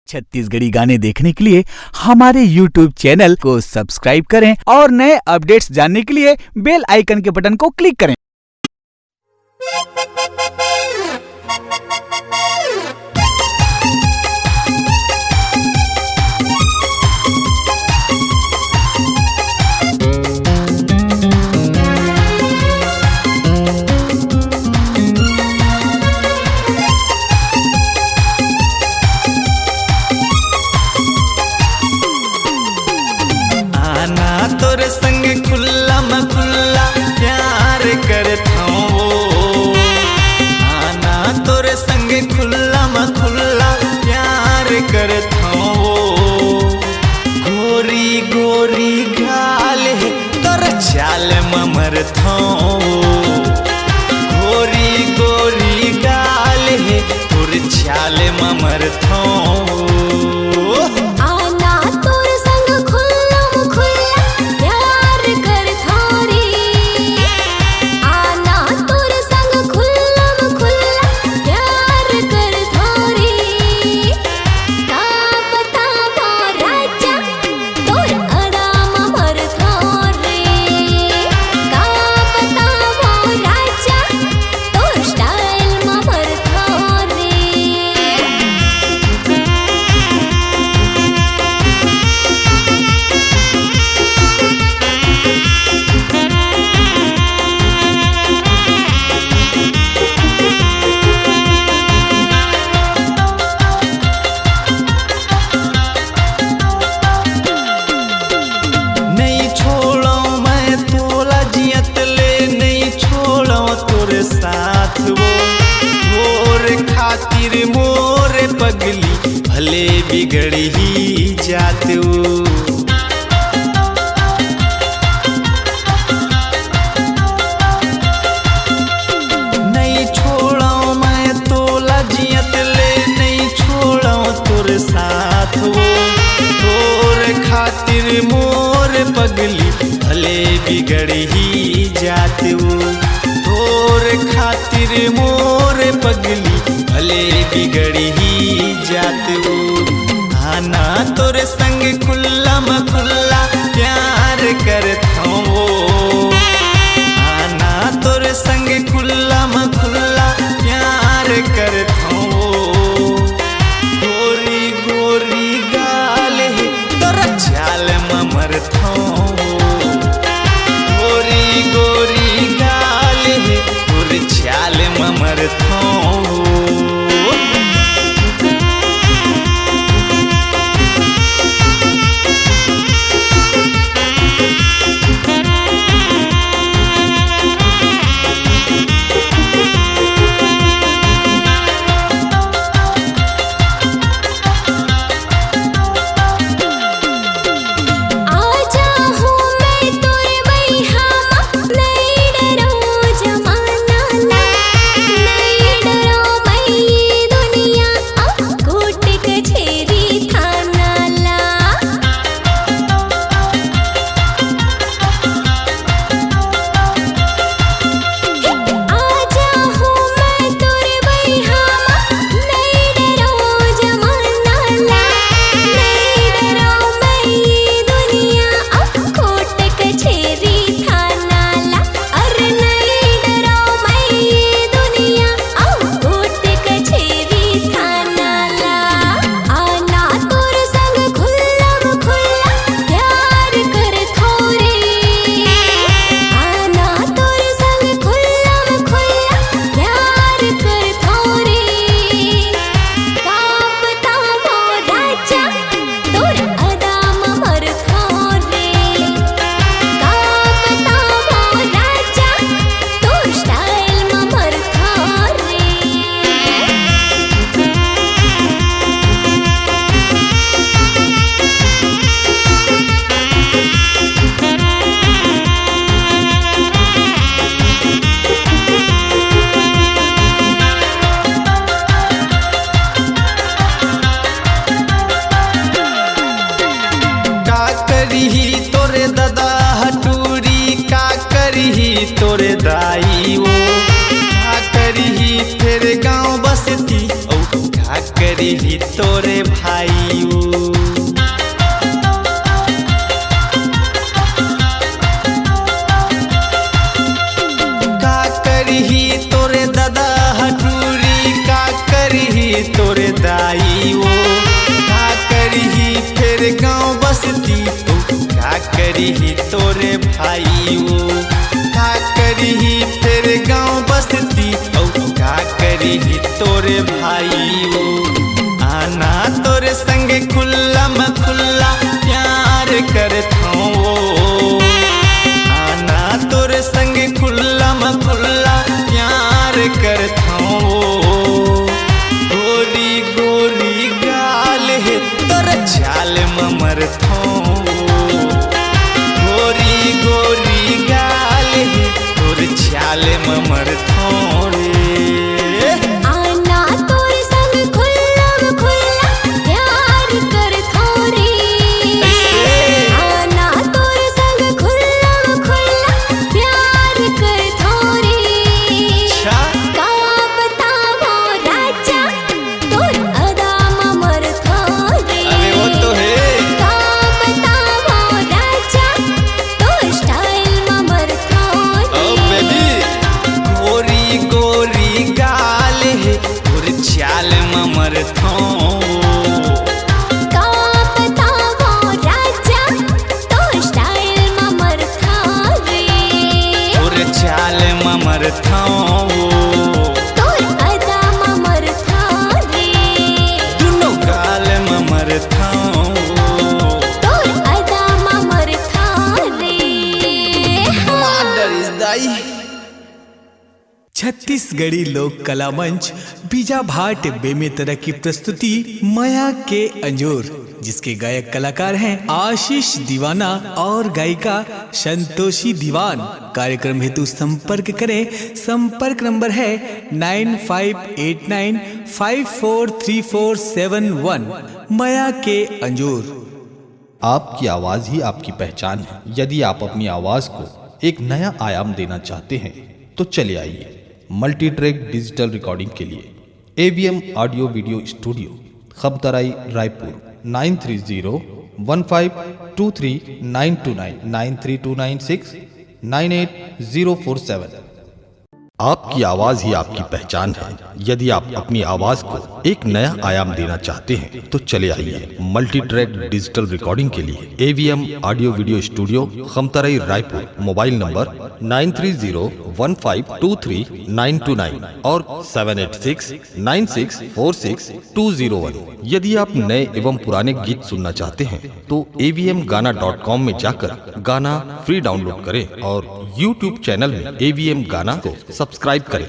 छत्तीसगढ़ी गाने देखने के लिए हमारे YouTube चैनल को सब्सक्राइब करें और नए अपडेट्स जानने के लिए बेल आइकन के बटन को क्लिक करें। तोर संग खुल्ला म खुल्ला प्यार करता हूँ, आना तोर संग खुल्ला म खुल्ला प्यार करता हूँ। गोरी गोरी गाल है तोर चाल म मरता हूँ, गोरी गोरी गाल है तोर चाल म मरता हूँ। साथ वो खातिर मोर पगली भले बिगड़ ही जात वो। नहीं छोड़ा मैं तोला जियत ले, नहीं छोड़ा तोर साथ वो तोर खातिर मोर पगली भले बिगड़ ही जात वो। तोर खातिर मोर पगली भले बिगड़ ही जात वो। आना तोर संग खुल्ला म खुल्ला प्यार करता हूँ, आना तोर संग खुल्ला म खुल्ला प्यार करता हूँ। गोरी गोरी गाल है तोर चाल म मरता हूँ, गोरी गोरी गाल है तोर चाल म मरता हूँ। तोरे दाई वो का करी फिर गाँव बसती, का करी तोरे भाई। रही तोरे भाई वो, आना तोरे संगे खुल्ला में खुल्ला प्यार करता हूँ, आना तोरे संगे खुल्ला में खुल्ला प्यार करता हूँ। गोरी गोरी गाल है तोर चाल में मरता हूँ, गोरी गोरी गाल है तोर चाल में मरता हूँ रे। आना तोरे संग खुल्ला में खुल्ला प्यार करता हूँ रे, आना तोरे संग खुल्ला में खुल्ला प्यार करता हूँ रे। का बतावो राजा तोर अदा में मरता हूँ रे, अरे वो तो है। का बतावो राजा तोर स्टाइल में मरता हूँ ओ रे। बेबी गोरी गोरी गाल है तोर चाल में मरता हूँ, का बतावो राजा तोर स्टाइल में मरता हूँ रे, तोर चाल में मरता हूँ, तोर अदा में मरता हूँ रे, दोनों गाल में मरता हूँ। तोर अदा में मरता हूँ रे। Murder is thy. छत्तीसगढ़ी लोक कला मंच बीजा भाट बेमेतरा की प्रस्तुति माया के अंजोर, जिसके गायक कलाकार हैं आशीष दीवाना और गायिका संतोषी दीवान। कार्यक्रम हेतु संपर्क करें, संपर्क नंबर है 9589543471। माया के अंजोर। आपकी आवाज ही आपकी पहचान है। यदि आप अपनी आवाज को एक नया आयाम देना चाहते हैं तो चले आइए मल्टी ट्रैक डिजिटल रिकॉर्डिंग के लिए AVM audio video studio, Khabtarai, Raipur 9301523929 93296 98047। आपकी आवाज ही आपकी पहचान है। यदि आप अपनी आवाज को एक नया आयाम देना चाहते हैं तो चले आइए मल्टी ट्रैक डिजिटल रिकॉर्डिंग के लिए AVM audio video studio, Khamtarai, Raipur. Mobile number 9301523929 और 7869646201। यदि आप नए एवं पुराने गीत सुनना चाहते हैं तो avmgana.com में जाकर गाना फ्री डाउनलोड करें और YouTube चैनल में AVM गाना को सब्सक्राइब करें।